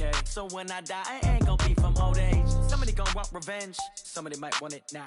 Okay, so when I die, I ain't gon' be from old age. Somebody gon' want revenge, somebody might want it now.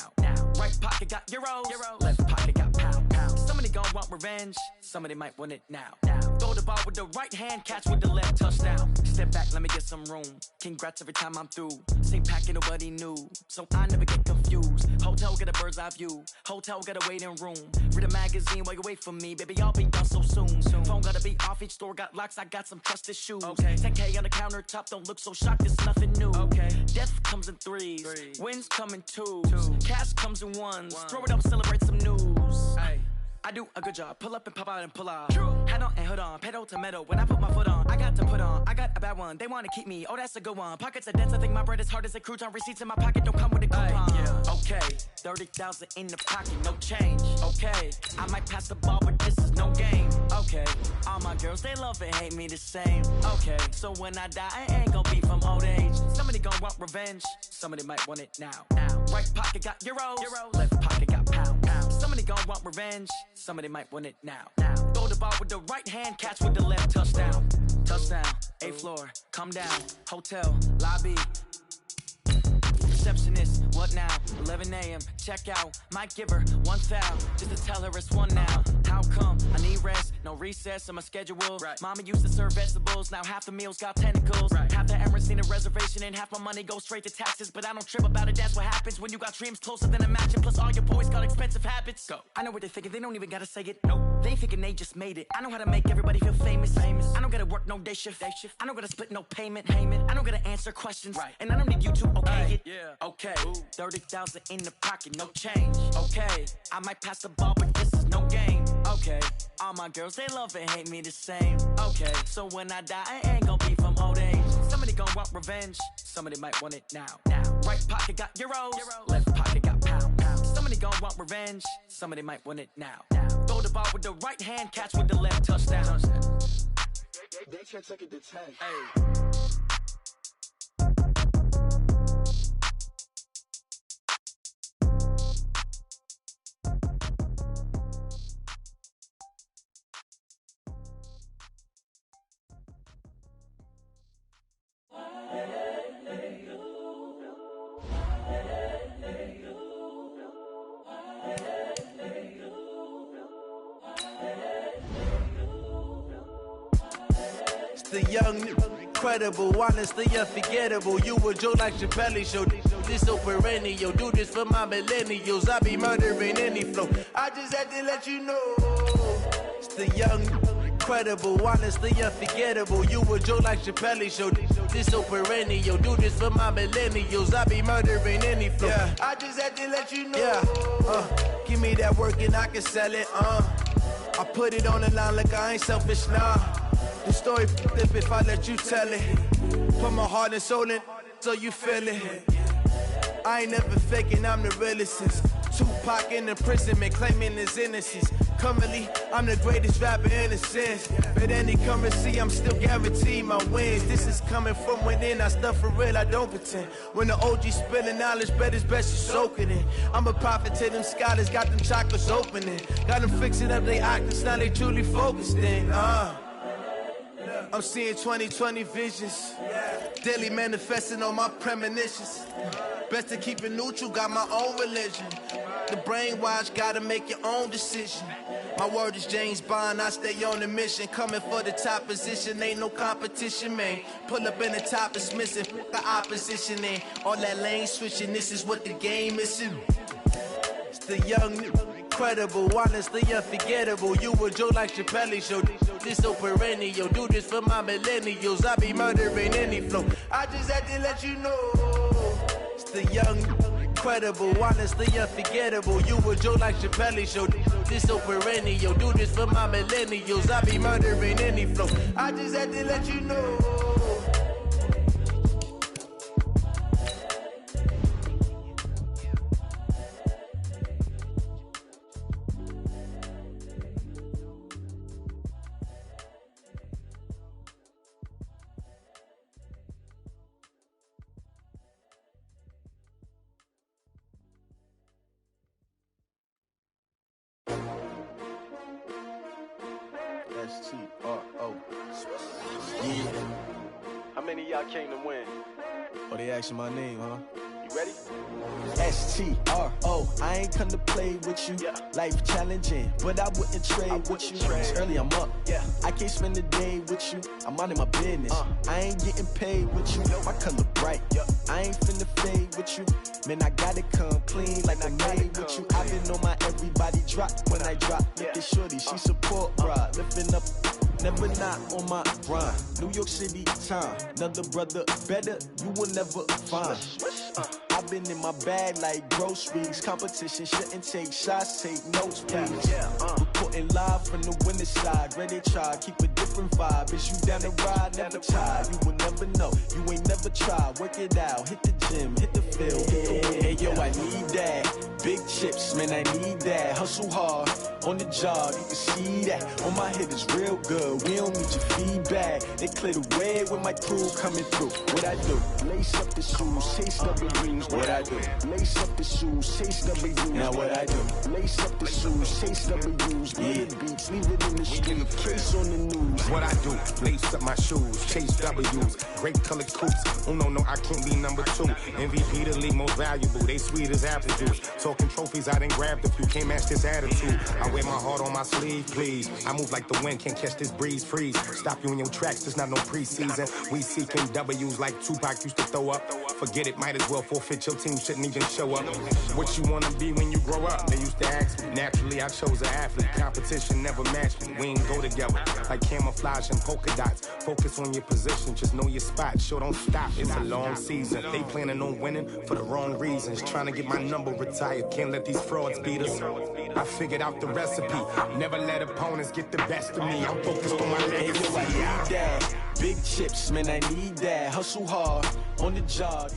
Right pocket got euros, left pocket got pounds. Somebody gon' want revenge, somebody might want it now. Throw the ball with the right hand, catch with the left, touchdown. Step back, let me get some room. Congrats every time I'm through. Same packet, nobody knew, so I never get confused. Hotel get a bird's eye view, hotel got a waiting room. Read a magazine while you wait for me, baby, I'll be done so soon. Phone gotta be off, each store got locks, I got some trusted shoes. 10K on the countertop, don't look so shocked, it's nothing new. Death comes in threes, wins come in twos, cash comes in ones. Throw it up, celebrate some news. I do a good job, pull up and pop out and pull off. Hat on and hood on, pedal to metal. When I put my foot on, I got to put on. I got a bad one, they wanna keep me, oh that's a good one. Pockets are dense, I think my bread is hard as a crouton. Receipts in my pocket don't come with a coupon. Okay, 30,000 in the pocket, no change. Okay, I might pass the ball, but this is no game. Okay, all my girls, they love and hate me the same. Okay, so when I die, I ain't gon' be from old age. Somebody gon' want revenge, somebody might want it now. Right pocket got euros, left pocket got pounds. Somebody gon' want revenge, somebody might want it now. Throw the ball with the right hand, catch with the left, touchdown. Touchdown, 8th floor, come down, hotel, lobby. Receptionist, what now? 11 a.m., check out. Might give her 1 thou, just to tell her it's one now. How come? I need rest, no recess in my schedule. Mama used to serve vegetables, now half the meals got tentacles. Half the errands need a reservation and half my money goes straight to taxes. But I don't trip about it, that's what happens when you got dreams closer than a mansion. Plus all your boys got expensive habits. Go. I know what they're thinking, they don't even gotta say it. Nope. They thinking they just made it. I know how to make everybody feel famous. I don't gotta work no day shift. I don't gotta split no payment. I don't gotta answer questions. And I don't need you to okay it. Okay, 30,000 in the pocket, no change. Okay, I might pass the ball, but this is no game. Okay, all my girls, they love and hate me the same. Okay, so when I die, I ain't gon' be from old age. Somebody gon' want revenge, somebody might want it now. Right pocket got euros, left pocket got pounds. Somebody gon' want revenge, somebody might want it now. Throw the ball with the right hand, catch with the left, touchdown. They can't take it to 10. The young, incredible, honestly unforgettable. You a joke like Chappelle show. This so perennial. Do this for my millennials. I be murdering any flow. I just had to let you know. It's the young, incredible, honestly unforgettable. You a joke like Chappelle show. This so perennial. Do this for my millennials. I be murdering any flow. I just had to let you know. Give me that work and I can sell it. I put it on the line like I ain't selfish, nah. The story flip if I let you tell it. Put my heart and soul in so you feel it. I ain't never faking, I'm the realest since Tupac in imprisonment, claiming his innocence. Currently, I'm the greatest rapper in a sense. But any currency, I'm still guaranteed my wins. This is coming from within, I stuff for real, I don't pretend. When the OG spilling knowledge, bet it's best you soak it in. I'm a prophet to them scholars, got them chakras opening. Got them fixing up they octaves, now they truly focused in. I'm seeing 2020 visions, daily manifesting on my premonitions. Best to keep it neutral, got my own religion. The brainwash, gotta make your own decision. My word is James Bond, I stay on the mission. Coming for the top position, ain't no competition, man. Pull up in the top, it's missing, the opposition in. All that lane switching, this is what the game is in. It's the young, incredible, honestly unforgettable. You a joke like Chappelle show. This so perennial. Do this for my millennials. I be murdering any flow. I just had to let you know. It's the young, incredible, honestly unforgettable. You a joke like Chappelle show. This so perennial. Do this for my millennials. I be murdering any flow. I just had to let you know. S-T-R-O. Yeah. I came to win. Oh, they asking my name, huh? You ready? STRO, I ain't come to play with you. Life challenging, but I wouldn't trade with you. It's early, I'm up. I can't spend the day with you. I'm out of my business. I ain't getting paid with you. My color bright. I ain't finna fade with you. Man, I gotta come clean like I made with you. I've been on my everybody drop when I drop. Look at shorty, she support, bruh. Lifting up. Never not on my grind. New York City time. Another brother better, you will never find. I've been in my bag like groceries. Competition shouldn't take shots, take notes, please. Reporting live from the winning side. Ready to try, keep a different vibe. Is you down the ride, never tired. You will never know, you ain't never tried. Work it out, hit the gym, hit the field, hit the win. Hey yo, I need that. Big chips, man, I need that. Hustle hard, on the job, you can see that. On my head is real good, we don't need your feedback. They clear the way with my crew coming through. What I do? Lace up the shoes, chase W's. What I do? Lace up the shoes, chase W's. Now what I do? Lace up the shoes, chase W's. Get the beats, leave it in the street, case on the news. What I do? Lace up my shoes, chase W's. Great colored coops. Oh no, I can't be number 2. MVP the league most valuable. They sweet as apple juice. Talking trophies, I done grabbed a few. Can't match this attitude. I wear my heart on my sleeve, please. I move like the wind, can't catch this breeze. Freeze. Stop you in your tracks. There's not no preseason. We seeking W's like Tupac used to throw up. Forget it, might as well forfeit. Your team shouldn't even show up. What you wanna be when you grow up? They used to ask me. Naturally, I chose an athlete. Competition never matched me. We ain't go together like camouflage and polka dots. Focus on your position, just know your spot. Sure, don't stop. It's a long season. They planning on winning for the wrong reasons. Trying to get my number retired. Can't let these frauds beat us. I figured out the recipe. Never let opponents get the best of me. I'm focused on my legacy. I need that. Big chips, man, I need that. Hustle hard, on the job.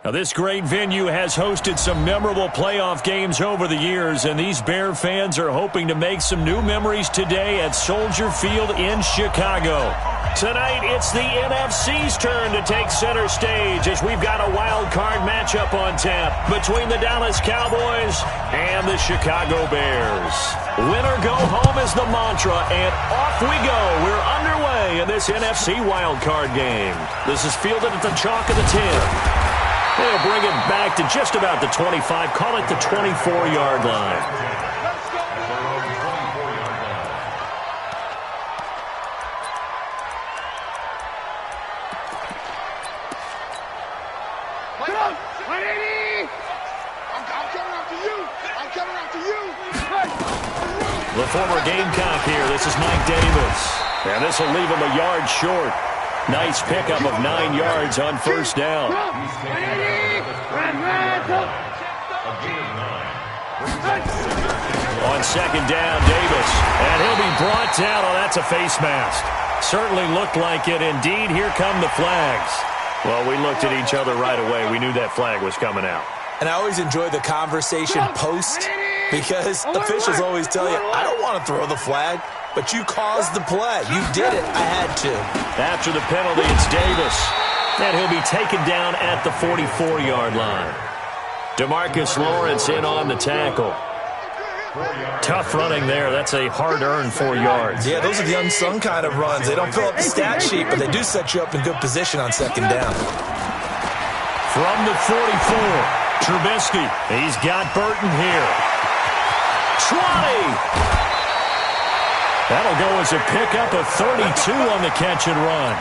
Now, this great venue has hosted some memorable playoff games over the years, and these Bear fans are hoping to make some new memories today at Soldier Field in Chicago. Tonight, it's the NFC's turn to take center stage as we've got a wild card matchup on tap between the Dallas Cowboys and the Chicago Bears. Win or go home is the mantra, and off we go. We're underway in this NFC wild card game. This is fielded at the chalk of the 10. They'll bring it back to just about the 25, call it the 24-yard line. The former Gamecock here. This is Mike Davis. And this will leave him a yard short. Nice pickup of 9 yards on first down. On second down, Davis. And he'll be brought down. Oh, that's a face mask. Certainly looked like it. Indeed, here come the flags. Well, we looked at each other right away. We knew that flag was coming out. And I always enjoy the conversation post because officials always tell you, I don't want to throw the flag. But you caused the play. You did it. I had to. After the penalty, it's Davis. And he'll be taken down at the 44-yard line. DeMarcus Lawrence in on the tackle. Tough running there. That's a hard-earned 4 yards. Yeah, those are the unsung kind of runs. They don't fill up the stat sheet, but they do set you up in good position on second down. From the 44, Trubisky. He's got Burton here. 20. That'll go as a pickup of 32 on the catch and run.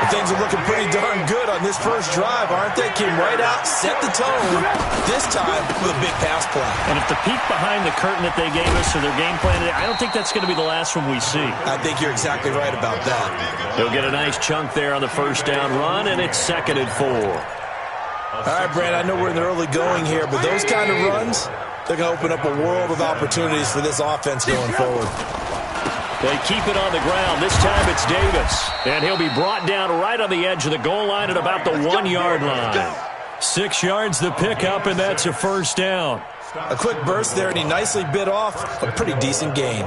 Things are looking pretty darn good on this first drive, aren't they? Came right out, set the tone, this time with a big pass play. And if the peek behind the curtain that they gave us for their game plan today, I don't think that's going to be the last one we see. I think you're exactly right about that. He'll get a nice chunk there on the first down run, and it's 2nd and 4. All right, Brad, I know we're in the early going here, but those kind of runs, they're going to open up a world of opportunities for this offense going forward. They keep it on the ground. This time it's Davis. And he'll be brought down right on the edge of the goal line at about the 1-yard line. 6 yards the pickup, and that's a first down. A quick burst there, and he nicely bit off a pretty decent gain.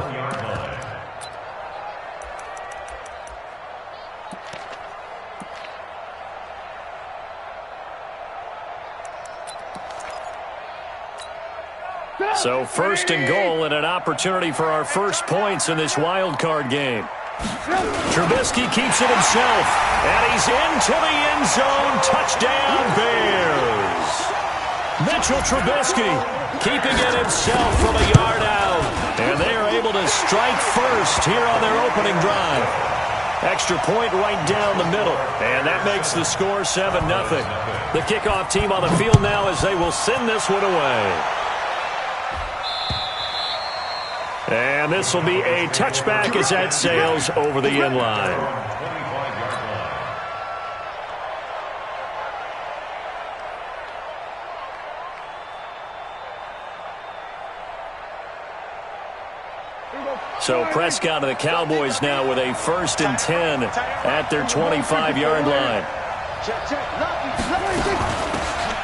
So 1st and goal and an opportunity for our first points in this wild card game. Trubisky keeps it himself, and he's into the end zone. Touchdown, Bears. Mitchell Trubisky keeping it himself from a yard out, and they are able to strike first here on their opening drive. Extra point right down the middle, and that makes the score 7-0. The kickoff team on the field now as they will send this one away. And this will be a touchback as that sails over the end line. So Prescott of the Cowboys now with a 1st and 10 at their 25-yard line.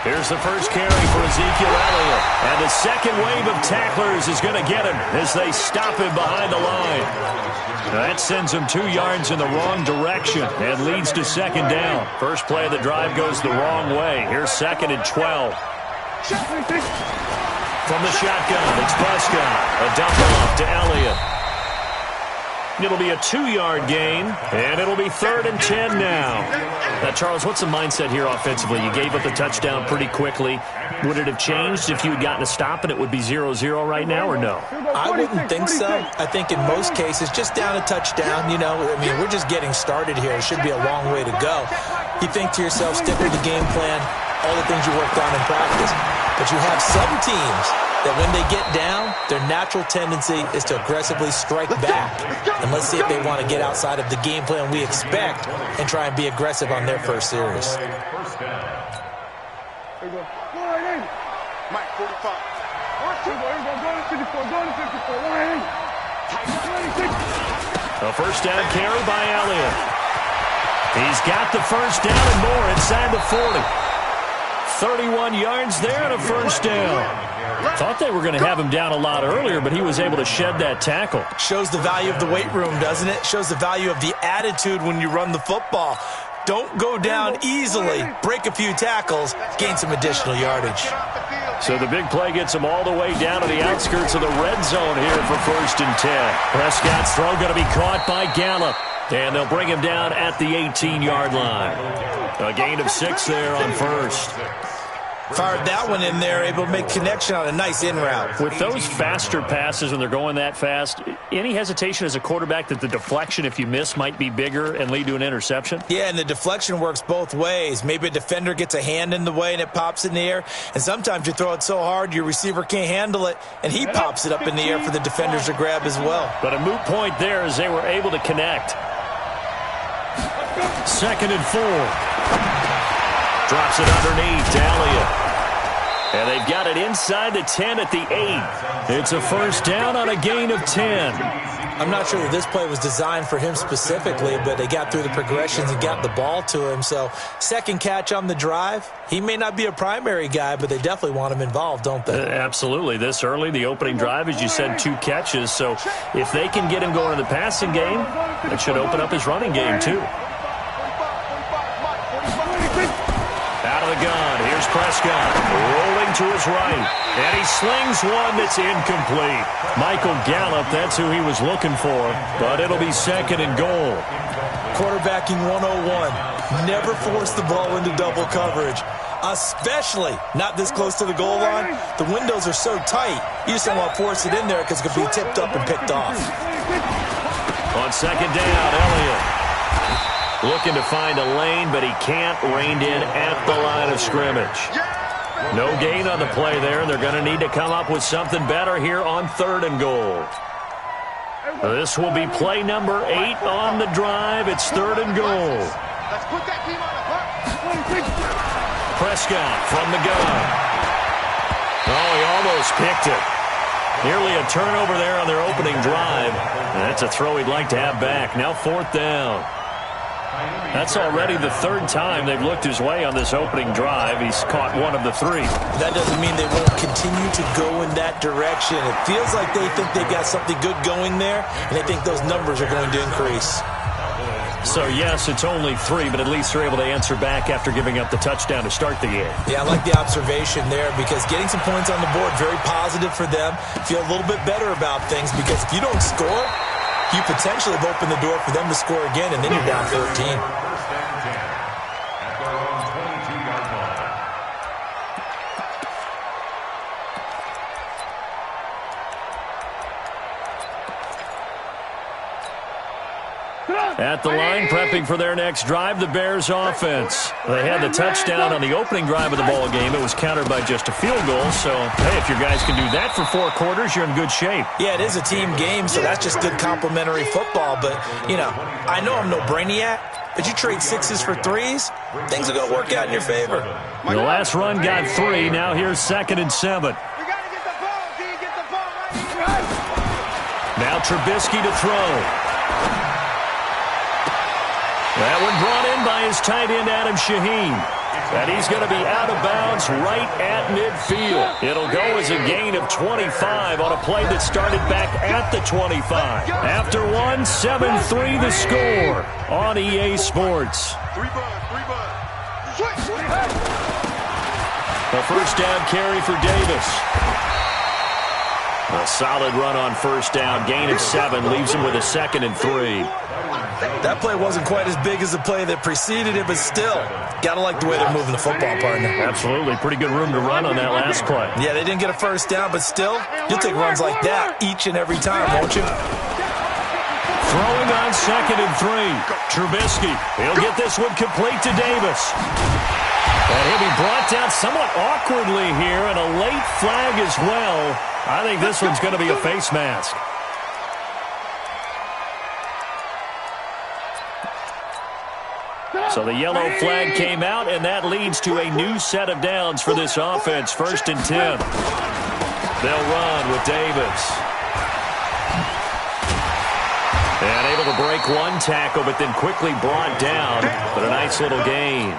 Here's the first carry for Ezekiel Elliott. And the second wave of tacklers is going to get him as they stop him behind the line. That sends him 2 yards in the wrong direction and leads to 2nd down. First play of the drive goes the wrong way. Here's 2nd and 12. From the shotgun, it's Prescott. A dump off to Elliott. It'll be a 2-yard gain, and it'll be 3rd and 10 now. Now, Charles, what's the mindset here offensively? You gave up the touchdown pretty quickly. Would it have changed if you had gotten a stop and it would be 0-0 right now, or no? I wouldn't think so. I think in most cases, just down a touchdown, you know, I mean, we're just getting started here. It should be a long way to go. You think to yourself, stick with the game plan, all the things you worked on in practice. But you have some teams that when they get down, their natural tendency is to aggressively strike back. And let's see if they want to get outside of the game plan we expect and try and be aggressive on their first series. Mike, 45. A first down carry by Elliott. He's got the first down and more inside the 40. 31 yards there and a first down. Thought they were going to have him down a lot earlier, but he was able to shed that tackle. Shows the value of the weight room, doesn't it? Shows the value of the attitude when you run the football. Don't go down easily. Break a few tackles, gain some additional yardage. So the big play gets him all the way down to the outskirts of the red zone here for 1st and 10. Prescott's throw going to be caught by Gallup, and they'll bring him down at the 18-yard line. A gain of 6 there on 1st. Fired that one in there, able to make connection on a nice in route. With those faster passes when they're going that fast, any hesitation as a quarterback that the deflection, if you miss, might be bigger and lead to an interception? Yeah, and the deflection works both ways. Maybe a defender gets a hand in the way and it pops in the air, and sometimes you throw it so hard your receiver can't handle it, and he pops it up in the air for the defenders to grab as well. But a moot point there as they were able to connect. 2nd and 4. Drops it underneath to Elliott. And they've got it inside the 10 at the 8. It's a first down on a gain of 10. I'm not sure that this play was designed for him specifically, but they got through the progressions and got the ball to him. So, second catch on the drive. He may not be a primary guy, but they definitely want him involved, don't they? Absolutely. This early, the opening drive, as you said, 2 catches. So, if they can get him going in the passing game, it should open up his running game, too. Out of the gun, here's Prescott, rolling to his right, and he slings one that's incomplete. Michael Gallup, that's who he was looking for, but it'll be 2nd and goal. Quarterbacking 101, never force the ball into double coverage, especially not this close to the goal line. The windows are so tight, you just don't want to force it in there because it could be tipped up and picked off. On 2nd down, Elliott. Looking to find a lane, but he can't. Reined in at the line of scrimmage. No gain on the play there. They're going to need to come up with something better here on 3rd and goal. This will be play number 8 on the drive. It's 3rd and goal. Prescott from the gun. Oh, he almost picked it. Nearly a turnover there on their opening drive. That's a throw he'd like to have back. Now 4th down. That's already the 3rd time they've looked his way on this opening drive. He's caught 1 of the 3. That doesn't mean they won't continue to go in that direction. It feels like they think they got something good going there, and they think those numbers are going to increase. So, yes, it's only 3, but at least they're able to answer back after giving up the touchdown to start the game. Yeah, I like the observation there because getting some points on the board, very positive for them. Feel a little bit better about things because if you don't score, you potentially have opened the door for them to score again, and then you're down 13. At the line, prepping for their next drive, the Bears offense. They had the touchdown on the opening drive of the ball game. It was countered by just a field goal. So, hey, if your guys can do that for 4 quarters, you're in good shape. Yeah, it is a team game, so that's just good complimentary football. But, you know, I know I'm no brainiac, but you trade 6s for 3s, things are going to work out in your favor. The last run got 3. Now here's 2nd and 7. Now Trubisky to throw. That one brought in by his tight end, Adam Shaheen. And he's going to be out of bounds right at midfield. It'll go as a gain of 25 on a play that started back at the 25. After 1, 7-3 the score on EA Sports. A first down carry for Davis. A solid run on first down. Gain of 7 leaves him with a 2nd and 3. That play wasn't quite as big as the play that preceded it, but still, got to like the way they're moving the football, partner. Absolutely. Pretty good room to run on that last play. Yeah, they didn't get a first down, but still, you'll take runs like that each and every time, won't you? Throwing on 2nd and 3. Trubisky. He'll get this one complete to Davis. And he'll be brought down somewhat awkwardly here, and a late flag as well. I think this one's going to be a face mask. So the yellow flag came out, and that leads to a new set of downs for this offense. 1st and 10. They'll run with Davis. And able to break one tackle, but then quickly brought down. But a nice little gain.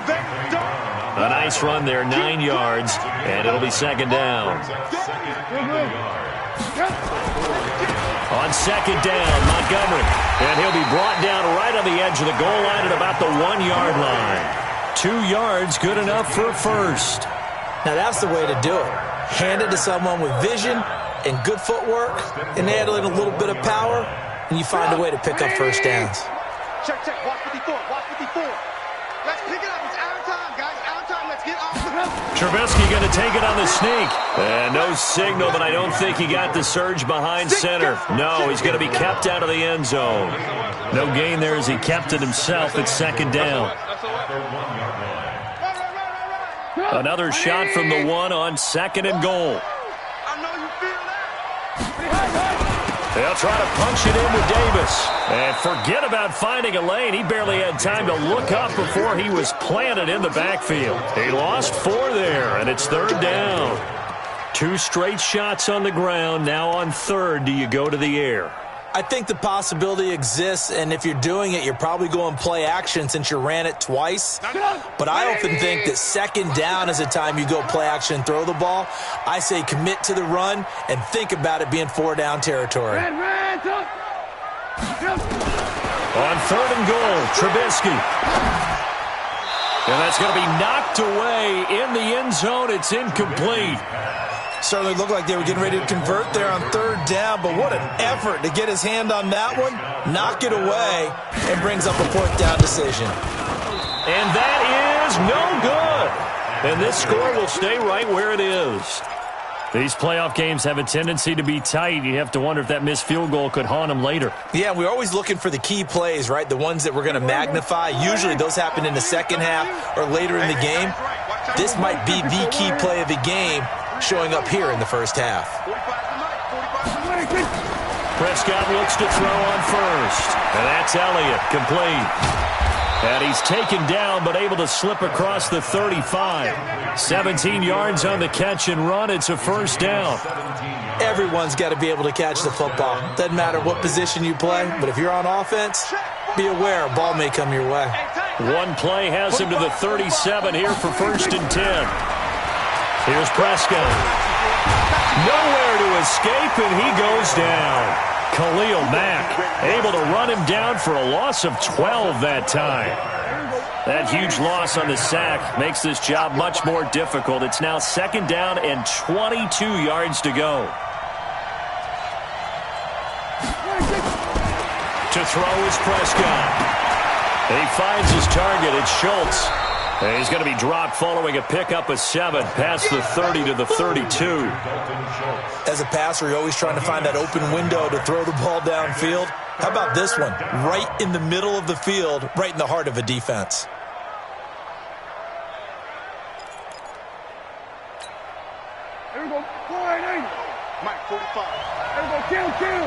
A nice run there, 9 yards, and it'll be 2nd down. On 2nd down, Montgomery. And he'll be brought down right on the edge of the goal line at about the 1-yard line. 2 yards, good enough for a first. Now that's the way to do it. Hand it to someone with vision and good footwork, and add in a little bit of power, and you find a way to pick up first downs. Check, watch 54, watch 54. Let's pick it up, it's out of time, guys, out of time, let's get off the field. Trubisky going to take it on the sneak. And no signal, but I don't think he got the surge behind center. No, he's going to be kept out of the end zone. No gain there as he kept it himself at 2nd down. Another shot from the 1 on 2nd and goal. I know you feel that. They'll try to punch it in with Davis. And forget about finding a lane. He barely had time to look up before he was planted in the backfield. He lost 4 there, and it's 3rd down. 2 straight shots on the ground. Now on 3rd, do you go to the air? I think the possibility exists, and if you're doing it, you're probably going play action since you ran it twice. But I often think that 2nd down is the time you go play action and throw the ball. I say commit to the run and think about it being 4-down territory. On 3rd and goal, Trubisky. And that's going to be knocked away in the end zone. It's incomplete. Certainly looked like they were getting ready to convert there on 3rd down, but what an effort to get his hand on that one, knock it away, and brings up a 4th down decision. And that is no good. And this score will stay right where it is. These playoff games have a tendency to be tight. You have to wonder if that missed field goal could haunt them later. Yeah, we're always looking for the key plays, right? The ones that we're going to magnify. Usually those happen in the 2nd half or later in the game. This might be the key play of the game, showing up here in the 1st half. Prescott looks to throw on 1st. And that's Elliott, complete. And he's taken down, but able to slip across the 35. 17 yards on the catch and run. It's a 1st down. Everyone's got to be able to catch the football. Doesn't matter what position you play, but if you're on offense, be aware a ball may come your way. One play has him to the 37 here for 1st and 10. Here's Prescott. Nowhere to escape, and he goes down. Khalil Mack able to run him down for a loss of 12 that time. That huge loss on the sack makes this job much more difficult. It's now 2nd down and 22 yards to go. throw is Prescott. He finds his target. It's Schultz. And he's going to be dropped following a pickup of 7 past the 30 to the 32. As a passer, you're always trying to find that open window to throw the ball downfield. How about this one? Right in the middle of the field, right in the heart of a defense. Here we go. 480. Mike, 45. Here we go. Kill.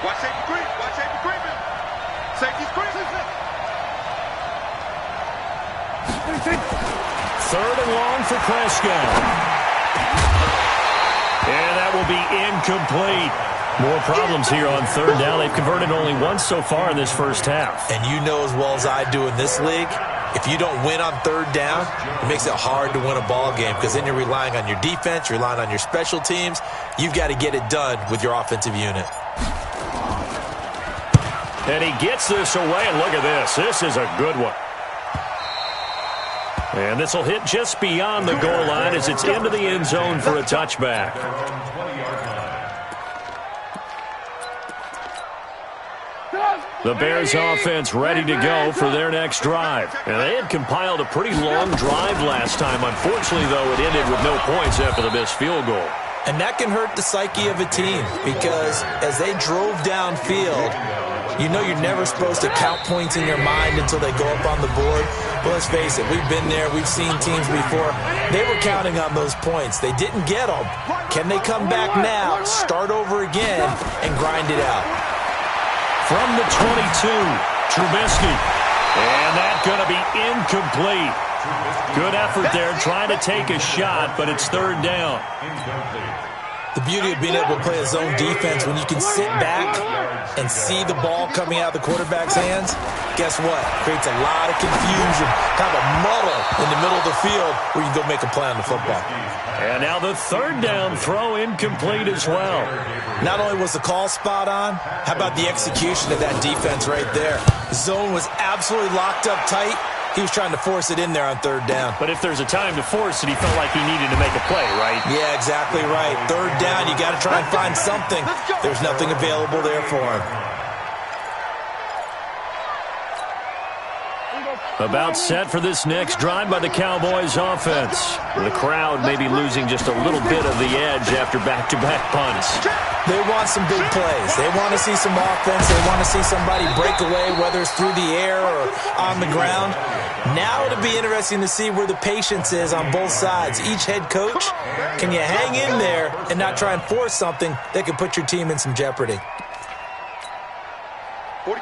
Watch safety creep. Watch safety creeping. Safety's creeping. 3rd and long for Prescott. And that will be incomplete. More problems here on 3rd down. They've converted only once so far in this first half. And you know as well as I do in this league, if you don't win on 3rd down, it makes it hard to win a ball game because then you're relying on your defense, you're relying on your special teams. You've got to get it done with your offensive unit. And he gets this away, and look at this. This is a good one. And this will hit just beyond the goal line as it's into the end zone for a touchback. The Bears offense ready to go for their next drive. And they had compiled a pretty long drive last time. Unfortunately, though, it ended with no points after the missed field goal. And that can hurt the psyche of a team because as they drove downfield, you know you're never supposed to count points in your mind until they go up on the board. But let's face it, we've been there. We've seen teams before. They were counting on those points. They didn't get them. Can they come back now, start over again, and grind it out? From the 22, Trubisky. And that's going to be incomplete. Good effort there trying to take a shot, but it's 3rd down. The beauty of being able to play a zone defense when you can sit back and see the ball coming out of the quarterback's hands, guess what? Creates a lot of confusion, kind of a muddle in the middle of the field where you go make a play on the football. And now the 3rd down throw incomplete as well. Not only was the call spot on, how about the execution of that defense right there? The zone was absolutely locked up tight. He was trying to force it in there on 3rd down. But if there's a time to force it, he felt like he needed to make a play, right? Yeah, exactly right. 3rd down, you got to try and find something. There's nothing available there for him. About set for this next drive by the Cowboys offense. The crowd may be losing just a little bit of the edge after back-to-back punts. They want some big plays. They want to see some offense. They want to see somebody break away, whether it's through the air or on the ground. Now it'll be interesting to see where the patience is on both sides. Each head coach, can you hang in there and not try and force something that could put your team in some jeopardy?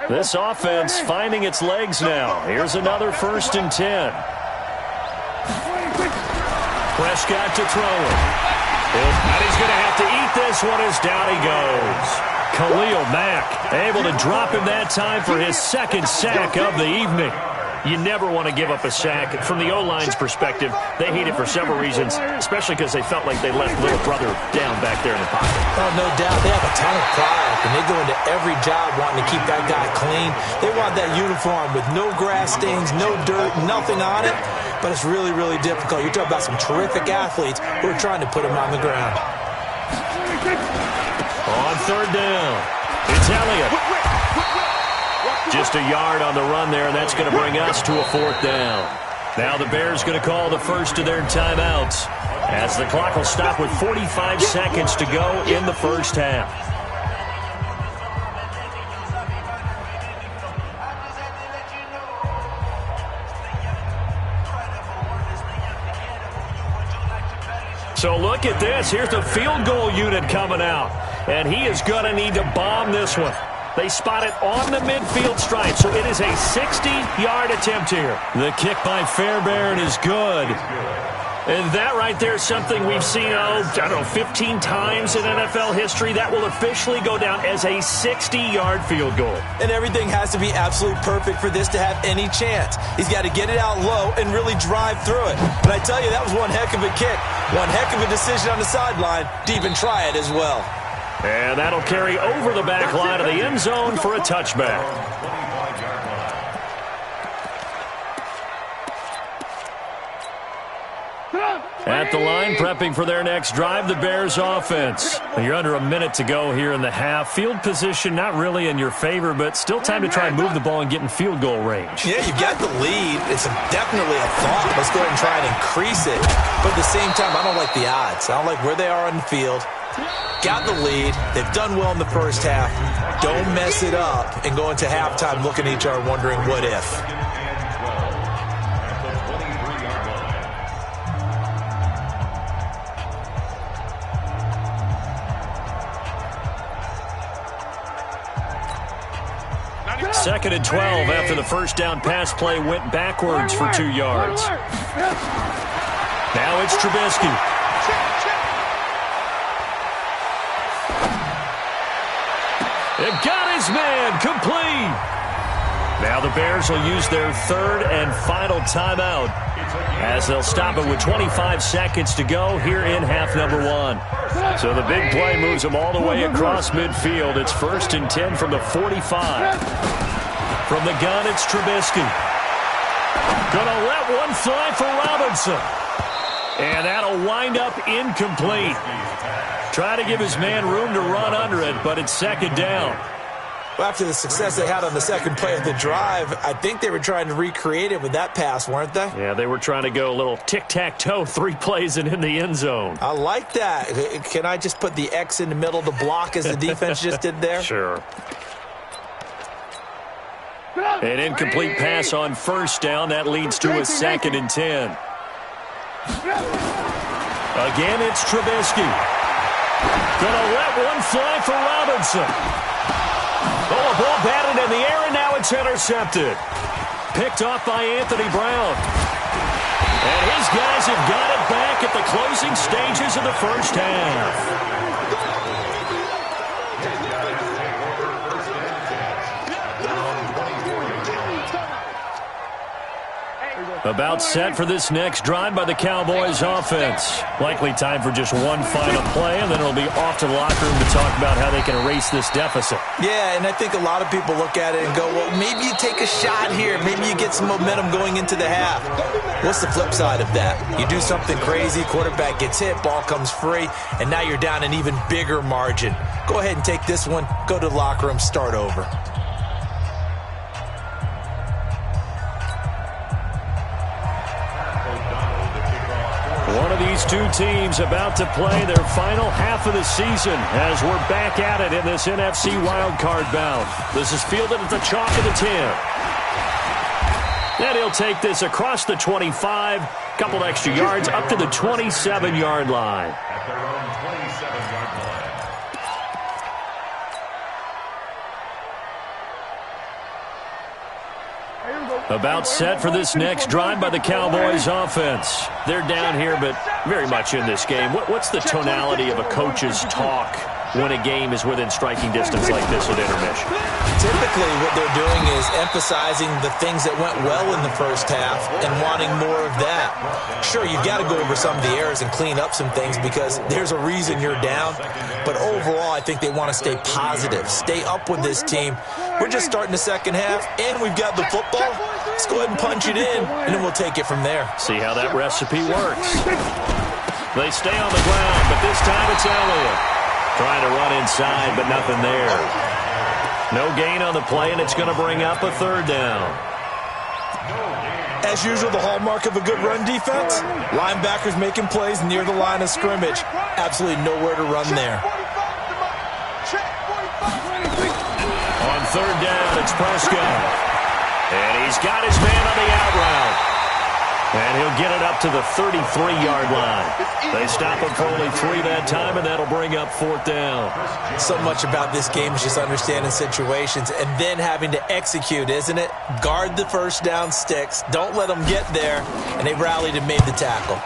This offense finding its legs now. Here's another 1st and 10. Prescott to throw it. And he's going to have to eat this one as down he goes. Khalil Mack able to drop him that time for his 2nd sack of the evening. You never want to give up a sack. From the O-line's perspective, they hate it for several reasons, especially because they felt like they left little brother down back there in the pocket. Oh, no doubt. They have a ton of pride, and they go into every job wanting to keep that guy clean. They want that uniform with no grass stains, no dirt, nothing on it. But it's really, really difficult. You're talking about some terrific athletes who are trying to put him on the ground. On 3rd down, it's Elliott. Just a yard on the run there, and that's going to bring us to a 4th down. Now the Bears going to call the first of their timeouts as the clock will stop with 45 seconds to go in the first half. So look at this. Here's the field goal unit coming out, and he is going to need to bomb this one. They spot it on the midfield stripe, so it is a 60-yard attempt here. The kick by Fairbairn is good. And that right there is something we've seen, 15 times in NFL history. That will officially go down as a 60-yard field goal. And everything has to be absolutely perfect for this to have any chance. He's got to get it out low and really drive through it. But I tell you, that was one heck of a kick. One heck of a decision on the sideline to even try it as well. And that'll carry over the back line of the end zone for a touchback. At at the line, prepping for their next drive, the Bears offense. You're under a minute to go here in the half. Field position not really in your favor, but still time to try and move the ball and get in field goal range. Yeah, you've got the lead. It's definitely a thought. Let's go ahead and try and increase it. But at the same time, I don't like the odds. I don't like where they are on the field. Got the lead. They've done well in the first half. Don't mess it up and go into halftime looking at each other wondering what if. Second and 12 after the first down pass play went backwards for 2 yards. Now it's Trubisky. They've got his man complete. Now the Bears will use their third and final timeout as they'll stop it with 25 seconds to go here in half number 1. So the big play moves them all the way across midfield. It's 1st and 10 from the 45. From the gun, it's Trubisky. Gonna let one fly for Robinson. And that'll wind up incomplete. Try to give his man room to run under it, but it's second down. Well, after the success they had on the second play of the drive, I think they were trying to recreate it with that pass, weren't they? Yeah, they were trying to go a little tic-tac-toe, 3 plays and in the end zone. I like that. Can I just put the X in the middle to block as the defense just did there? Sure. An incomplete pass on first down. That leads to a 2nd and 10. Again, it's Trubisky. Gonna let one fly for Robinson. Oh, a ball batted in the air, and now it's intercepted. Picked off by Anthony Brown. And his guys have got it back at the closing stages of the first half. About set for this next drive by the Cowboys offense. Likely time for just one final play, and then it'll be off to the locker room to talk about how they can erase this deficit. Yeah, and I think a lot of people look at it and go, well, maybe you take a shot here. Maybe you get some momentum going into the half. What's the flip side of that? You do something crazy, quarterback gets hit, ball comes free, and now you're down an even bigger margin. Go ahead and take this one, go to the locker room, start over. One of these two teams about to play their final half of the season as we're back at it in this NFC wildcard bout. This is fielded at the chalk of the 10. And he'll take this across the 25, couple extra yards up to the 27-yard line. About set for this next drive by the Cowboys offense. They're down here, but very much in this game. What's the tonality of a coach's talk when a game is within striking distance like this at intermission? Typically, what they're doing is emphasizing the things that went well in the first half and wanting more of that. Sure, you've got to go over some of the errors and clean up some things because there's a reason you're down. But overall, I think they want to stay positive, stay up with this team. We're just starting the second half, and we've got the football. Let's go ahead and punch it in, and then we'll take it from there. See how that recipe works. They stay on the ground, but this time it's Elliott. Trying to run inside, but nothing there. No gain on the play, and it's going to bring up a third down. As usual, the hallmark of a good run defense, linebackers making plays near the line of scrimmage. Absolutely nowhere to run there. On third down, it's Prescott. And he's got his man on the out route. And he'll get it up to the 33-yard line. They stop him for only 3 that time, and that'll bring up fourth down. So much about this game is just understanding situations and then having to execute, isn't it? Guard the first down sticks. Don't let them get there. And they rallied and made the tackle.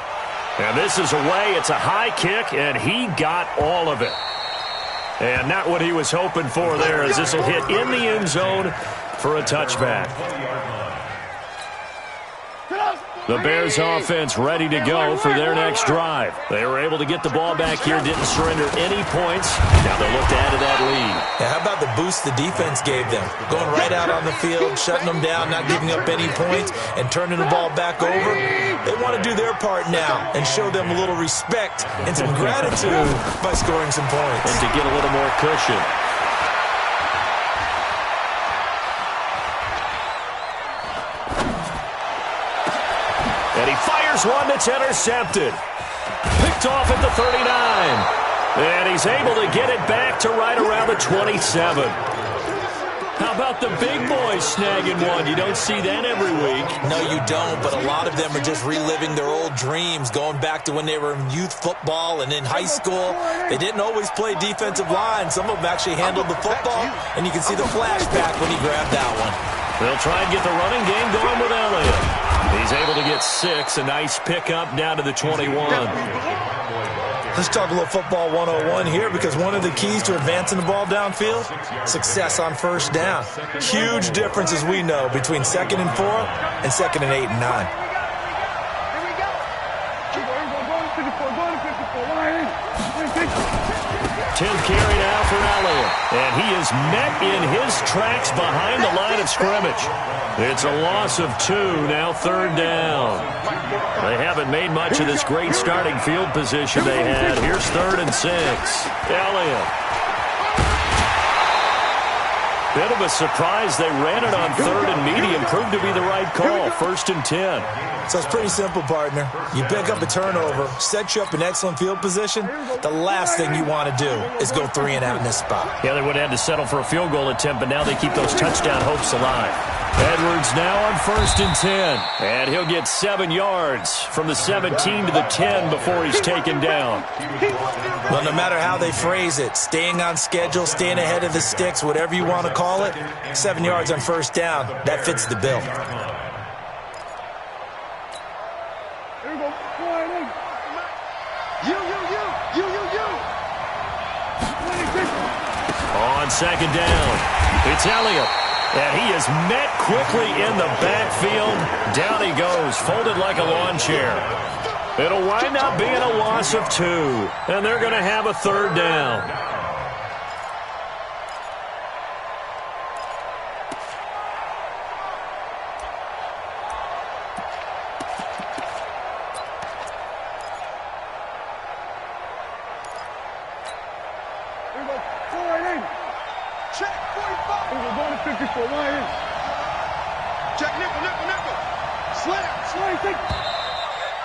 And this is away. It's a high kick, and he got all of it. And not what he was hoping for there, as this will hit in the end zone for a touchback. The Bears offense ready to go for their next drive. They were able to get the ball back here, didn't surrender any points. Now they'll look to add to that lead. Yeah, how about the boost the defense gave them? Going right out on the field, shutting them down, not giving up any points, and turning the ball back over. They want to do their part now and show them a little respect and some gratitude by scoring some points. And to get a little more cushion. And he fires one that's intercepted. Picked off at the 39. And he's able to get it back to right around the 27. How about the big boys snagging one? You don't see that every week. No, you don't, but a lot of them are just reliving their old dreams, going back to when they were in youth football and in high school. They didn't always play defensive line. Some of them actually handled the football, and you can see the flashback when he grabbed that one. They'll try and get the running game going with Elliott. He's able to get 6. A nice pickup down to the 21. Let's talk a little football 101 here, because one of the keys to advancing the ball downfield, success on first down. Huge difference, as we know, between 2nd and 4 and 2nd and 8 and 9. 10th carry now for Elliott. And he is met in his tracks behind the line of scrimmage. It's a loss of 2, now 3rd down. They haven't made much of this great starting field position they had. Here's 3rd and 6. Elliott. Bit of a surprise. They ran it on 3rd and medium. Proved to be the right call. 1st and 10. So it's pretty simple, partner. You pick up a turnover, set you up in excellent field position. The last thing you want to do is go 3 and out in this spot. Yeah, they would have had to settle for a field goal attempt, but now they keep those touchdown hopes alive. Edwards now on 1st and 10. And he'll get 7 yards from the 17 to the 10 before he's taken down. Well, no matter how they phrase it, staying on schedule, staying ahead of the sticks, whatever you want to call it, 7 yards on 1st down, that fits the bill. On 2nd down, it's Elliott. And he is met quickly in the backfield. Down he goes, folded like a lawn chair. It'll wind up being a loss of 2. And they're going to have a 3rd down.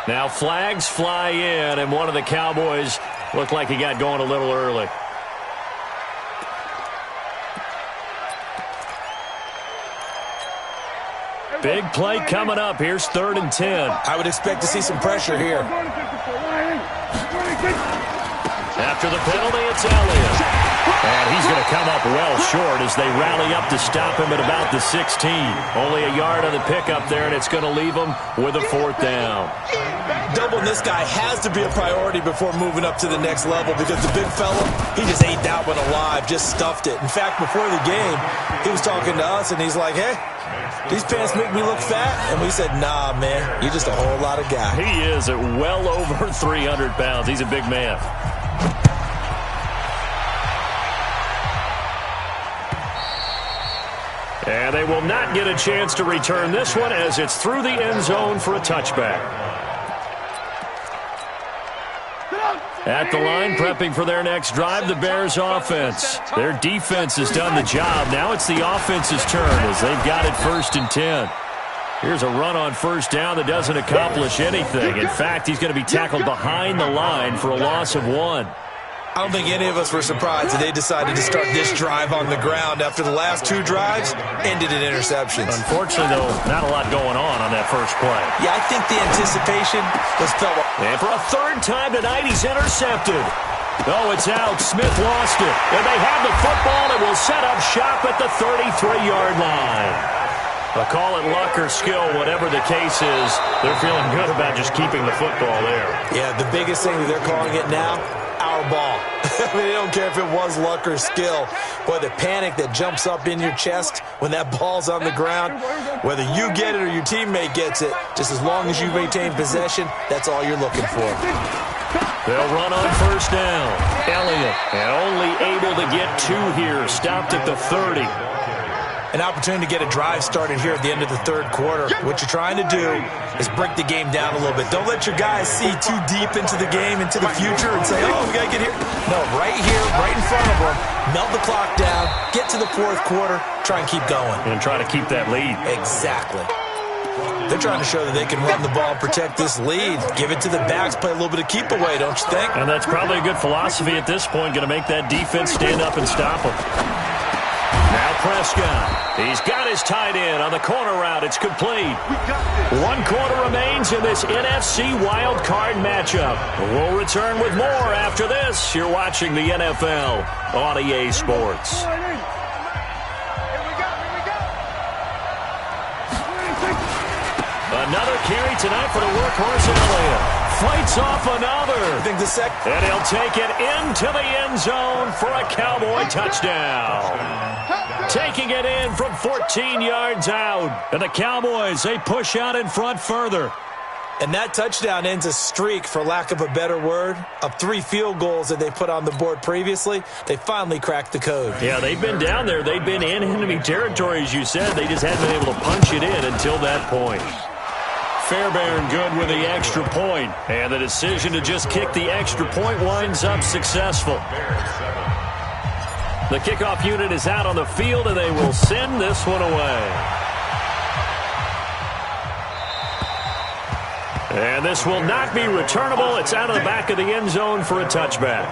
Now flags fly in, and one of the Cowboys looked like he got going a little early. Big play coming up. Here's 3rd and 10. I would expect to see some pressure here. After the penalty, it's Elliott. And he's going to come up well short as they rally up to stop him at about the 16. Only a yard on the pickup there, and it's going to leave him with a 4th down. Doubling this guy has to be a priority before moving up to the next level, because the big fella, he just ate that one alive, just stuffed it. In fact, before the game, he was talking to us, and he's like, hey, these pants make me look fat? And we said, nah, man, you're just a whole lot of guy. He is at well over 300 pounds. He's a big man. And they will not get a chance to return this one as it's through the end zone for a touchback. At the line, prepping for their next drive, the Bears offense. Their defense has done the job. Now it's the offense's turn as they've got it 1st and 10. Here's a run on 1st down that doesn't accomplish anything. In fact, he's going to be tackled behind the line for a loss of 1. I don't think any of us were surprised that they decided to start this drive on the ground after the last 2 drives ended in interceptions. Unfortunately, though, not a lot going on that first play. Yeah, I think the anticipation was felt. And for a 3rd time tonight, he's intercepted. Oh, it's out. Smith lost it. And they have the football and will set up shop at the 33-yard line. Call it luck or skill, whatever the case is, they're feeling good about just keeping the football there. Yeah, the biggest thing that they're calling it now, our our ball. I mean, I don't care if it was luck or skill. Boy, the panic that jumps up in your chest when that ball's on the ground, whether you get it or your teammate gets it, just as long as you maintain possession, that's all you're looking for. They'll run on first down. Elliott, and only able to get 2 here, stopped at the 30. An opportunity to get a drive started here at the end of the third quarter. What you're trying to do is break the game down a little bit. Don't let your guys see too deep into the game, into the future, and say, oh, we got to get here. No, right here, right in front of them, melt the clock down, get to the fourth quarter, try and keep going. And try to keep that lead. Exactly. They're trying to show that they can run the ball, protect this lead, give it to the backs, play a little bit of keep away, don't you think? And that's probably a good philosophy at this point, going to make that defense stand up and stop them. Now Prescott. He's got his tight end on the corner route. It's complete. 1 quarter remains in this NFC wild card matchup. We'll return with more after this. You're watching the NFL on EA Sports. Another carry tonight for the workhorse Elliott. Fights off another. And he'll take it into the end zone for a Cowboy touchdown. Taking it in from 14 yards out. And the Cowboys, they push out in front further. And that touchdown ends a streak, for lack of a better word, of 3 field goals that they put on the board previously. They finally cracked the code. Yeah, they've been down there. They've been in enemy territory, as you said. They just hadn't been able to punch it in until that point. Fairbairn good with the extra point. And the decision to just kick the extra point winds up successful. The kickoff unit is out on the field, and they will send this one away. And this will not be returnable. It's out of the back of the end zone for a touchback.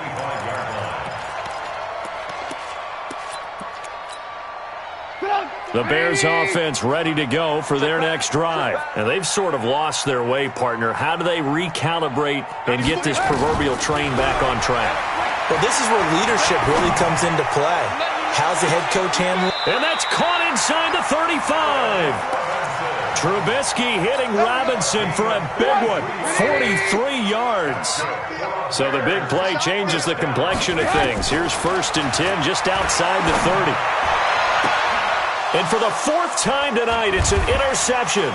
The Bears offense ready to go for their next drive. And they've sort of lost their way, partner. How do they recalibrate and get this proverbial train back on track? Well, this is where leadership really comes into play. How's the head coach handling? And that's caught inside the 35. Trubisky hitting Robinson for a big one. 43 yards. So the big play changes the complexion of things. Here's 1st and 10 just outside the 30. And for the 4th time tonight, it's an interception.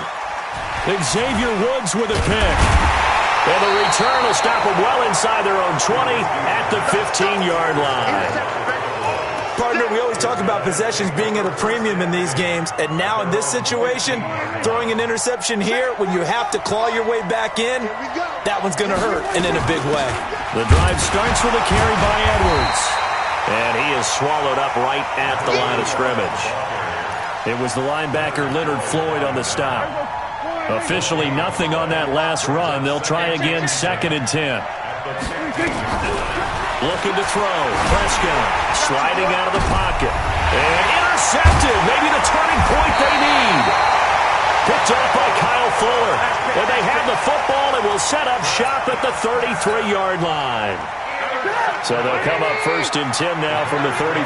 Xavier Woods with a pick. And the return will stop them well inside their own 20 at the 15-yard line. Partner, we always talk about possessions being at a premium in these games, and now in this situation, throwing an interception here when you have to claw your way back in, that one's going to hurt, and in a big way. The drive starts with a carry by Edwards. And he is swallowed up right at the line of scrimmage. It was the linebacker Leonard Floyd on the stop. Officially nothing on that last run. They'll try again 2nd and 10. Looking to throw. Prescott sliding out of the pocket. And intercepted. Maybe the turning point they need. Picked off by Kyle Fuller. And they have the football and will set up shop at the 33-yard line. So they'll come up 1st and 10 now from the 33.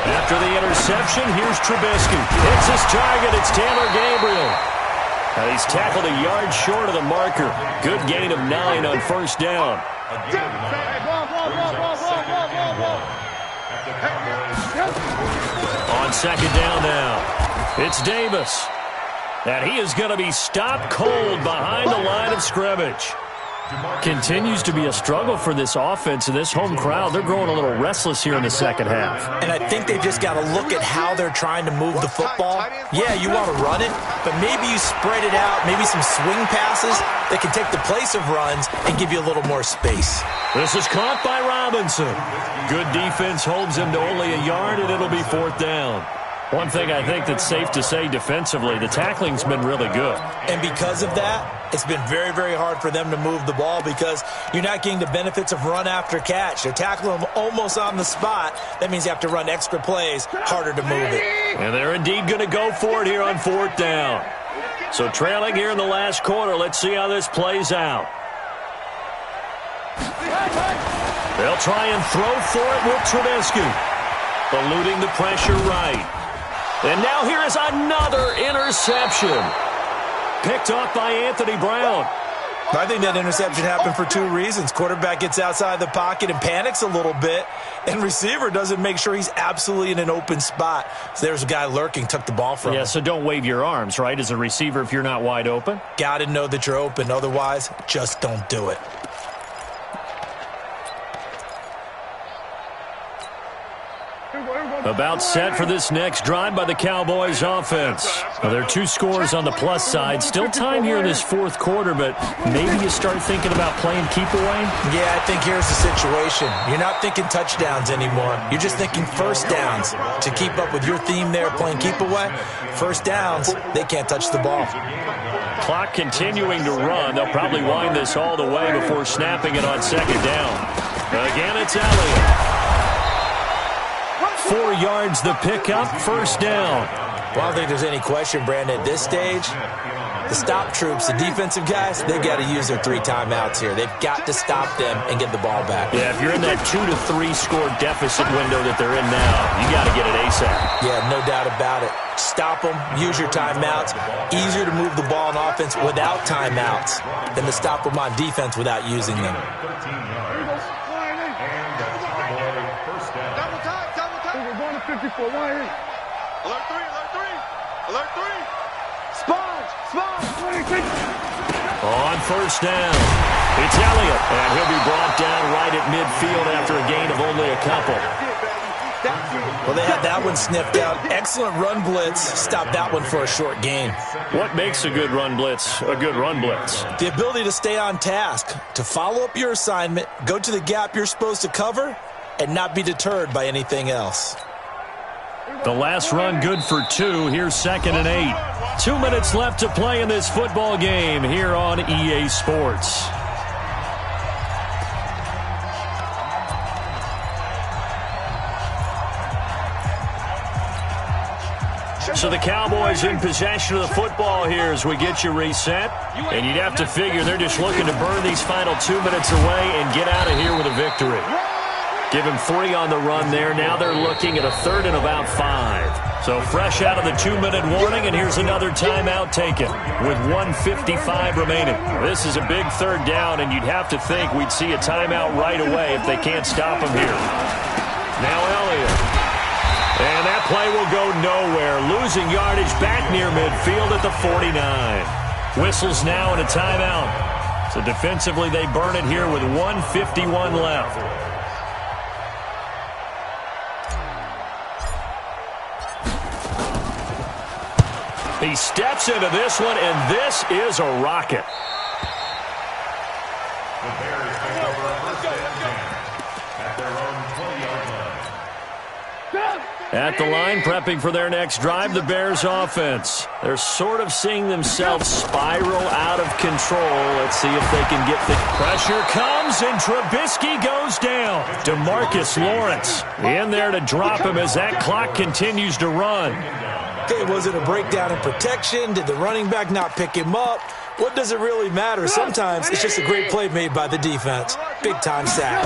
After the interception, here's Trubisky. Hits his target. It's Taylor Gabriel. And he's tackled a yard short of the marker. Good gain of 9 on 1st down. On 2nd down now, it's Davis. And he is going to be stopped cold behind the line of scrimmage. Continues to be a struggle for this offense and this home crowd. They're growing a little restless here in the second half. And I think they've just got to look at how they're trying to move the football. Yeah, you want to run it, but maybe you spread it out, maybe some swing passes that can take the place of runs and give you a little more space. This is caught by Robinson. Good defense holds him to only a yard, and it'll be 4th down. One thing I think that's safe to say defensively, the tackling's been really good. And because of that, it's been very, very hard for them to move the ball because you're not getting the benefits of run after catch. They're tackling them almost on the spot. That means you have to run extra plays, harder to move it. And they're indeed going to go for it here on 4th down. So trailing here in the last quarter, let's see how this plays out. They'll try and throw for it with Trubisky. Eluding the pressure right. And now here is another interception. Picked off by Anthony Brown. I think that interception happened for two reasons. Quarterback gets outside the pocket and panics a little bit, and receiver doesn't make sure he's absolutely in an open spot. So there's a guy lurking, took the ball from him. Yeah, so don't wave your arms, right, as a receiver if you're not wide open? Got to know that you're open. Otherwise, just don't do it. About set for this next drive by the Cowboys offense. Well, there are two scores on the plus side. Still time here in this fourth quarter, but maybe you start thinking about playing keep away? Yeah, I think here's the situation. You're not thinking touchdowns anymore. You're just thinking first downs. To keep up with your theme there, playing keep away, first downs, they can't touch the ball. Clock continuing to run. They'll probably wind this all the way before snapping it on second down. Again, it's Elliott. 4 yards the pickup, first down. Well, I don't think there's any question, Brandon, at this stage, the stop troops, the defensive guys, they've got to use their 3 timeouts here. They've got to stop them and get the ball back. Yeah, if you're in that 2 to 3 score deficit window that they're in now, you got to get it ASAP. Yeah, no doubt about it. Stop them, use your timeouts. Easier to move the ball on offense without timeouts than to stop them on defense without using them. Alert 3, alert 3, alert 3. Sponge. On first down, it's Elliott, and he'll be brought down right at midfield after a gain of only a couple. Well, they had that one sniffed out. Excellent run blitz. Stop that one for a short gain. What makes a good run blitz a good run blitz? The ability to stay on task, to follow up your assignment, go to the gap you're supposed to cover, and not be deterred by anything else. The last run good for 2. Here's 2nd and 8. 2 minutes left to play in this football game here on EA Sports. So the Cowboys in possession of the football here as we get you reset. And you'd have to figure they're just looking to burn these final 2 minutes away and get out of here with a victory. Give him 3 on the run there. Now they're looking at a 3rd and about 5. So fresh out of the 2-minute warning, and here's another timeout taken with 1:55 remaining. This is a big 3rd down, and you'd have to think we'd see a timeout right away if they can't stop him here. Now Elliott. And that play will go nowhere. Losing yardage back near midfield at the 49. Whistles now and a timeout. So defensively they burn it here with 1:51 left. He steps into this one, and this is a rocket. The Bears take over first and 10 at their own 20-yard line. At the line, prepping for their next drive, the Bears offense. They're sort of seeing themselves spiral out of control. Let's see if they can get the pressure comes, and Trubisky goes down. DeMarcus Lawrence in there to drop him as that clock continues to run. Okay, was it a breakdown in protection? Did the running back not pick him up? What does it really matter? Sometimes it's just a great play made by the defense. Big-time sack.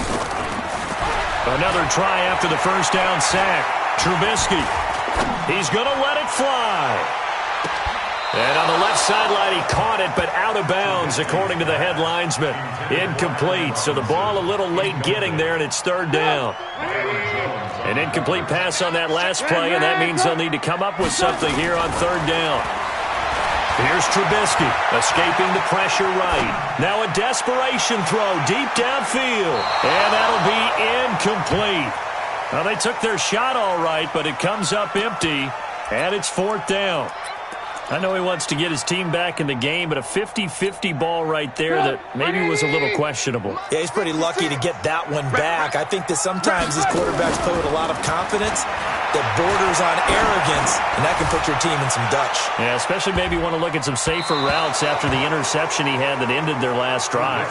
Another try after the first down sack. Trubisky. He's going to let it fly. And on the left sideline, he caught it, but out of bounds, according to the head linesman. Incomplete, so the ball a little late getting there, and it's 3rd down. An incomplete pass on that last play, and that means they'll need to come up with something here on 3rd down. Here's Trubisky, escaping the pressure right. Now a desperation throw deep downfield, and that'll be incomplete. Well, they took their shot all right, but it comes up empty, and it's 4th down. I know he wants to get his team back in the game, but a 50-50 ball right there that maybe was a little questionable. Yeah, he's pretty lucky to get that one back. I think that sometimes these quarterbacks play with a lot of confidence that borders on arrogance, and that can put your team in some Dutch. Yeah, especially maybe want to look at some safer routes after the interception he had that ended their last drive.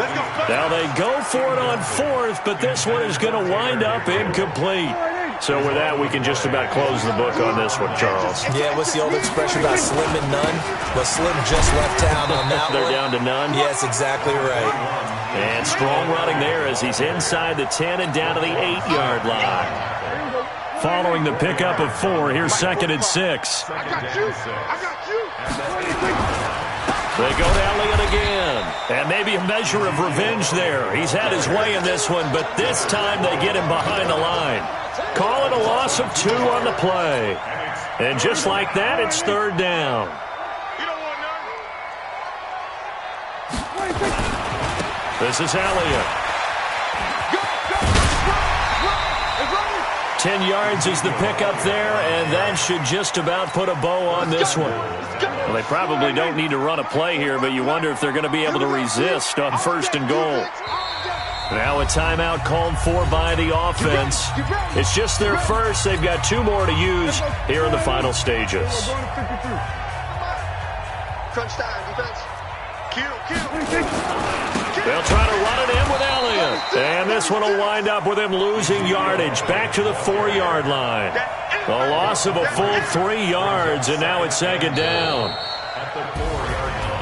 Now they go for it on 4th, but this one is going to wind up incomplete. So with that, we can just about close the book on this one, Charles. Yeah, what's the old expression about slim and none? Well, Slim just left town on that They're one. down to none? Yes, exactly right. And strong running there as he's inside the 10 and down to the 8-yard line. Following the pickup of 4, here's 2nd and 6. I got you. They go to Elliott again. And maybe a measure of revenge there. He's had his way in this one, but this time they get him behind the line. Call it a loss of 2 on the play. And just like that, it's 3rd down. This is Elliott. 10 yards is the pickup there, and that should just about put a bow on this one. Well, they probably don't need to run a play here, but you wonder if they're going to be able to resist on 1st and goal. Now a timeout called for by the offense. It's just their first. They've got 2 more to use here in the final stages. Crunch time, defense. They'll try to run it in with Elliott. And this one will wind up with him losing yardage back to the 4-yard line. A loss of a full 3 yards, and now it's 2nd down.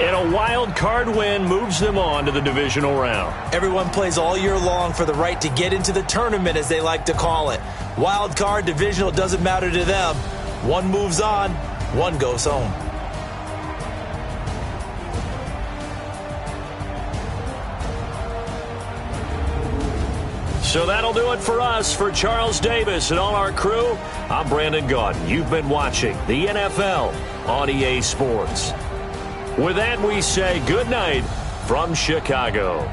And a wild card win moves them on to the divisional round. Everyone plays all year long for the right to get into the tournament, as they like to call it. Wild card, divisional, doesn't matter to them. One moves on, one goes home. So that'll do it for us. For Charles Davis and all our crew, I'm Brandon Gaudin. You've been watching the NFL on EA Sports. With that, we say good night from Chicago.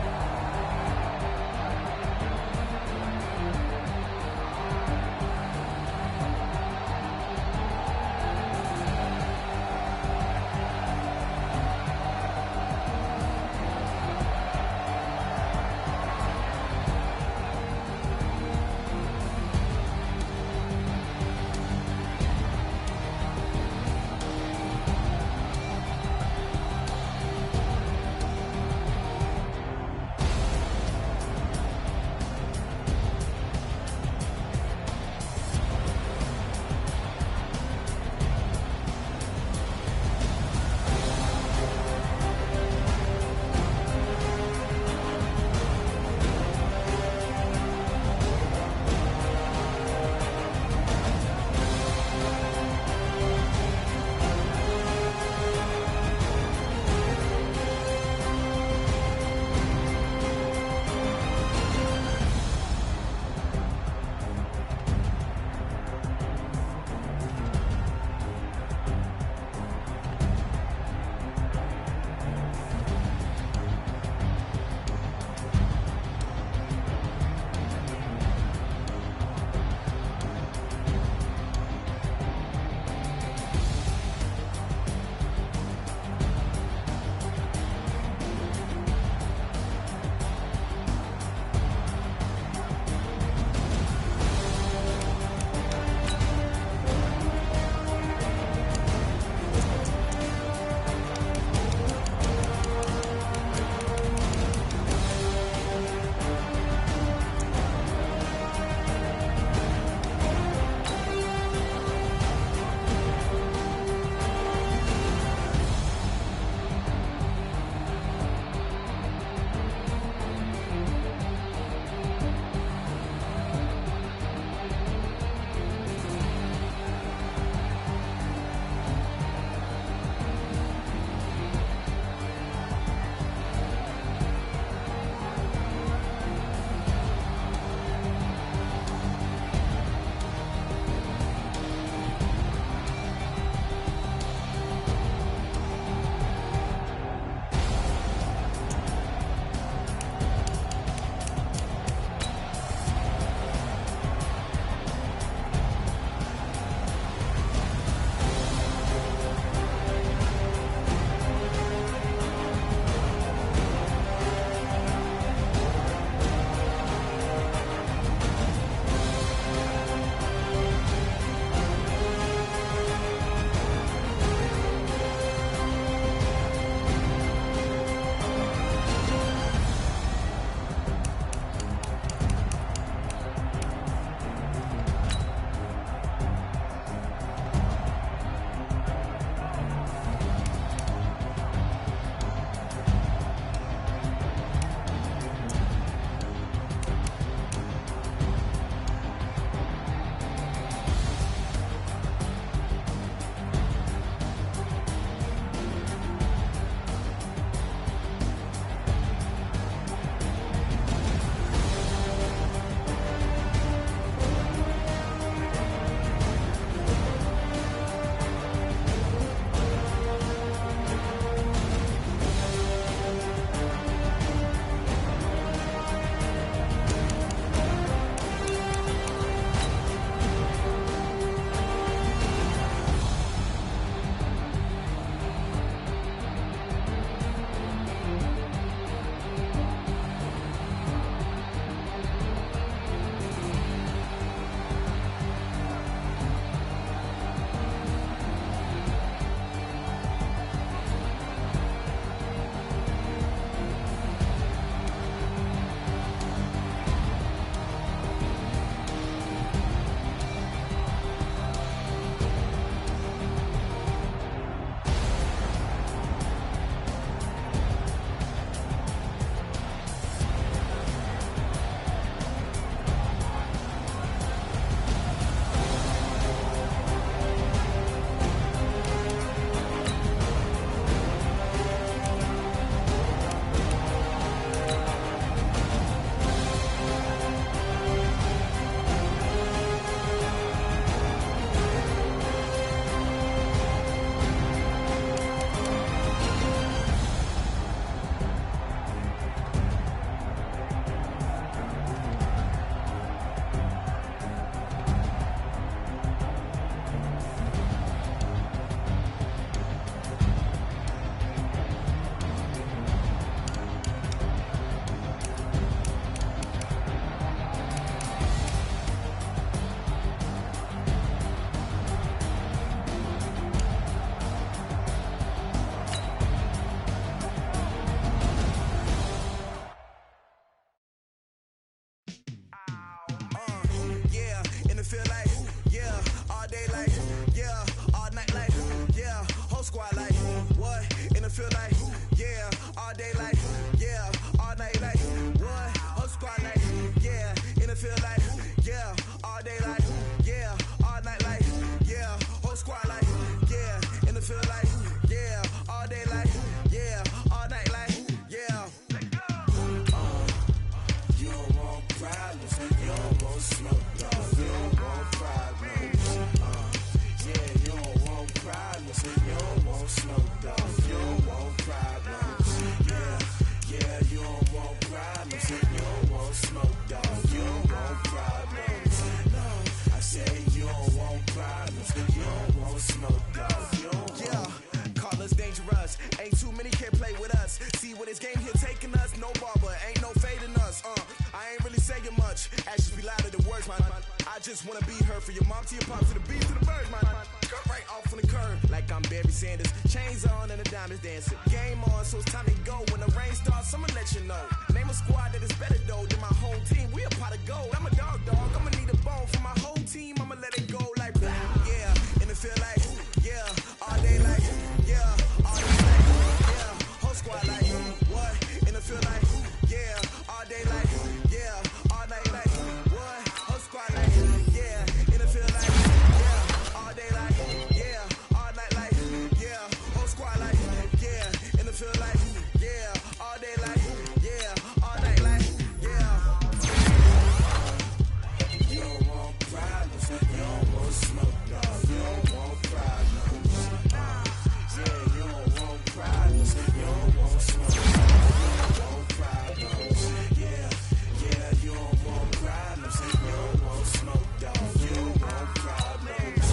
don't want smoke, dog. Yeah, call us dangerous. Ain't too many can play with us. See where this game here taking us. No barber, ain't no fading us. I ain't really saying much. Actions be louder than words, man. I just wanna be heard for your mom to your pops to the beast to the birds, man. Cut right off on the curb like I'm Barry Sanders. Chains on and the diamonds dancing. Game on, so it's time to go. When the rain starts, I'ma let you know. Name a squad that is better though than my whole team. We a pot of gold. I'm a dog. I'ma need a bone for my whole team. I'ma let it go like blah. Yeah, and it feel like yeah, all day like yeah, all day like yeah, whole squad like what? And it feel like yeah, all day like yeah, all night like what? Whole squad like yeah, and it feel like yeah, all day like yeah, all night like yeah, whole squad like yeah, and it feel like yeah, all day like yeah, all night like yeah. You don't want problems, you don't want smoke, dog. You don't want problems. Yeah, you don't want problems, you don't want smoke, dog. You don't want problems. Yeah, you don't want problems, you don't want smoke, dog. You don't want problems.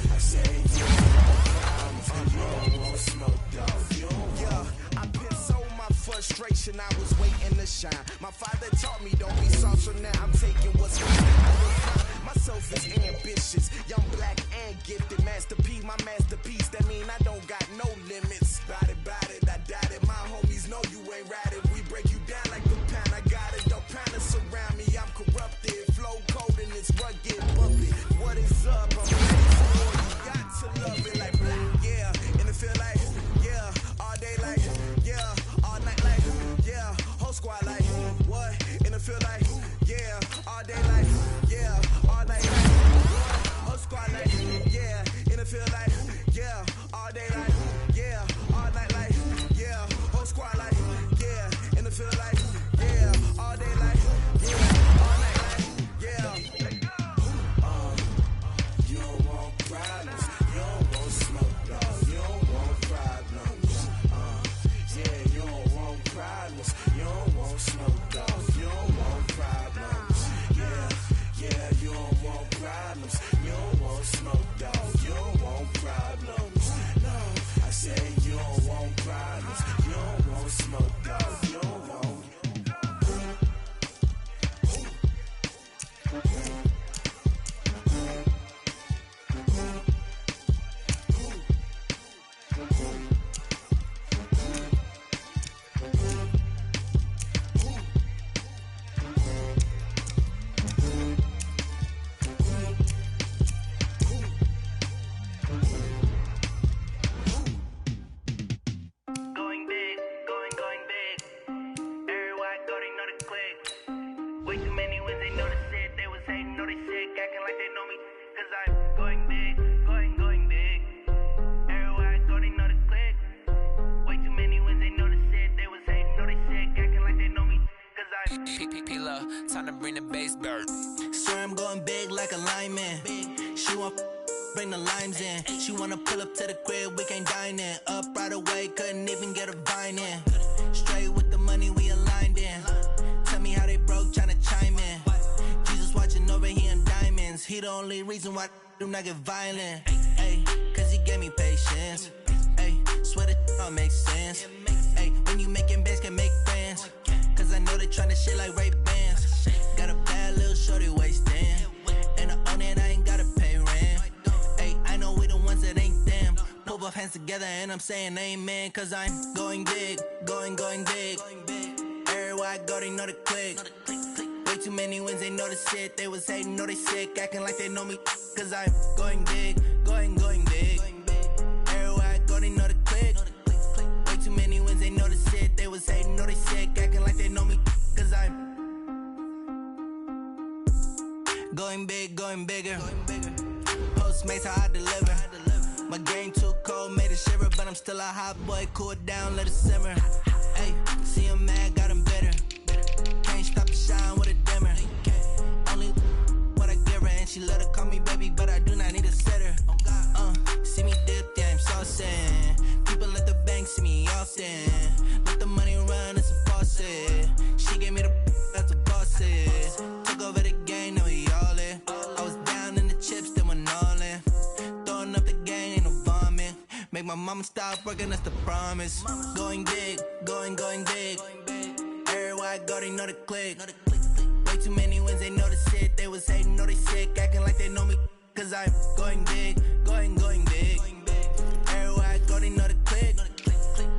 I say you don't want problems, you don't want smoke, dog. You don't want. I pissed so my frustration, I was waiting to shine. My father taught me don't be soft, so now I'm taking what's mine. Myself is ambitious, young, black, and gifted. Masterpiece, my masterpiece. That mean I don't got no limits. Bout it, I doubt it. My homies know you ain't ratted. We break you down like the pound. I got it, don't pound to surround me. I'm corrupted, flow cold and it's rugged, bumpy. What is up? I'm ready for more. You got to love it like blah. Yeah, and it feel like yeah, all day like yeah, all night like yeah, whole squad like what? And it feel like yeah, all day like yeah, all night like what? Whole squad like yeah, and it feel like yeah, all day like yeah, all night like yeah, whole squad like yeah, and it feel like yeah, all day like yeah, all night like yeah. You don't want problems, you don't want smoke, dog. You don't want problems. Yeah, you don't want problems, you don't want smoke, dog. You don't want problems. Yeah, you don't want problems, you don't want smoke, dog. You don't want problems. No, I say you don't want problems, you don't want smoke, dog. You don't want. Going big, going big. Everywhere I go, they know the click. Way too many wins, they know the shit. They was hating, know they sick, acting like they know me. Cause I'm going big, going big. Everywhere I go, they know the click. Way too many wins, they know the shit. They was hating, know they sick, acting like they know me. Cause I'm P-P-P-Love, time to bring the bass bird. Swear I'm going big like a lineman. She want bring the limes in. She wanna pull up to the crib, we can't dine in. Up right away, couldn't even get a vine in. Straight with the money we aligned in. Tell me how they broke, tryna chime in. Jesus watching over here in diamonds. He the only reason why I do not get violent. Ay, cause he gave me patience. Ay, swear that all makes sense. Ay, when you making bands, can make friends. Cause I know they tryna shit like Ray-Bans. Got a bad little shorty wasting. And I own it, I ain't gotta pay rent. Ay, I know we the ones that ain't them. Pull both hands together and I'm saying amen. Cause I'm going big, going big. Everywhere I go, they know the click. Way too many wins, they know the shit. They was hating, know they sick, acting like they know me. Cause I'm going big, going big. Everywhere I go, they know the click. Way too many wins, they know the shit. They was hating, know they sick, acting like they know me. Cause I'm going big, going bigger. Postmates how I deliver. My game too cold, made it shiver, but I'm still a hot boy. Cool it down, let it simmer. Hey, see him mad, got him bitter. Can't stop the shine with a dimmer. Only what I give her, and she let her call me baby, but I do not need a sitter. See me dip, yeah, I'm saucing. People at the bank see me often. Let the money run, it's a faucet. She gave me the that's a bosses. Took over the game, now we all in. I was down in the chips, then went all in. Throwing up make my mama stop working, that's the promise. Going big, going big. Everywhere I go, they know the click. Way too many wins, they know the shit. They was hating, know they sick, acting like they know me. Cause I'm going big, going big. Everywhere I go, they know the click.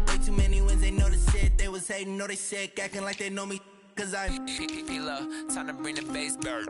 Way too many wins, they know the shit. They was hating, know they sick, acting like they know me. Cause I'm P-Lo, time to bring the bass bird.